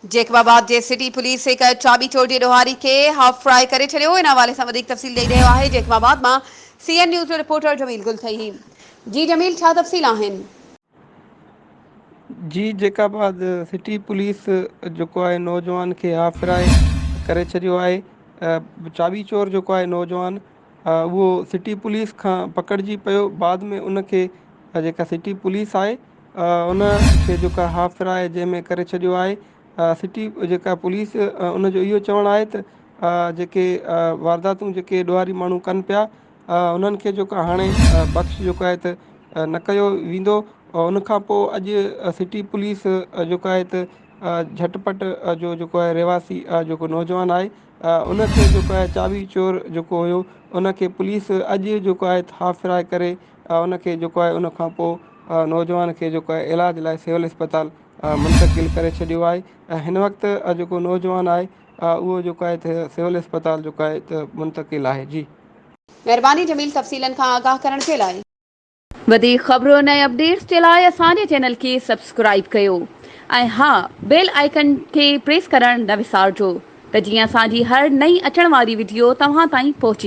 जेकबाबाद जे city police हिक चाबी चोर जी ॾोहारी खे हाफ फ्राई करे छॾियो। इन हवाले सां वधीक तफ़सील ॾेई रहियो आहे जेकबाबाद मां CN न्यूज़ जो रिपोर्टर जमील गुलथई। जी जमील, छा तफ़सील आहिनि? जी, जेकाबाद सिटी पुलिस जेको आहे नौजवान खे हाफ फ्राई करे छॾियो आहे। चाबी चोर जेको आहे नौजवान उहो सिटी पुलिस खां पकड़िजी पियो। बाद में उनखे जेका सिटी पुलिस आहे उन खे जेका हाफ फ्राई जंहिंमें करे छॾियो आहे। सिटी जेका पुलिस उनजो इहो चवणु आहे त जेके वारदातूं जेके ॾोहारी माण्हू कनि पिया उन्हनि खे जेको हाणे बख़्श जेको आहे त न कयो वेंदो। उनखां पोइ अॼु सिटी पुलिस जेको आहे त झटपट जो जेको आहे रहवासी जेको नौजवान आहे उनखे जेको आहे चाबी चोर जेको हुयो उनखे पुलिस अॼु जेको आहे हाफ फ्राई करे उनखे जेको आहे उनखां पोइ नौजवान खे जेको आहे इलाज लाइ सिविल अस्पताल मुंतक़िल करे छॾियो आहे। ऐं हिन वक़्तु जेको नौजवान आहे उहो जेको आहे त सिविल अस्पताल जेको आहे त मुंतक़िल आहे। जी महिरबानी जमील, तफ़सीलनि खां आगाह करण जे लाइ। वधीक ख़बरुनि ऐं अपडेट्स जे लाइ असांजे चैनल खे सब्सक्राइब कयो ऐं हा, बेल आइकन खे प्रेस करणु न विसारिजो त जीअं असांजी हर नई अचण वारी वीडियो तव्हां ताईं पहुची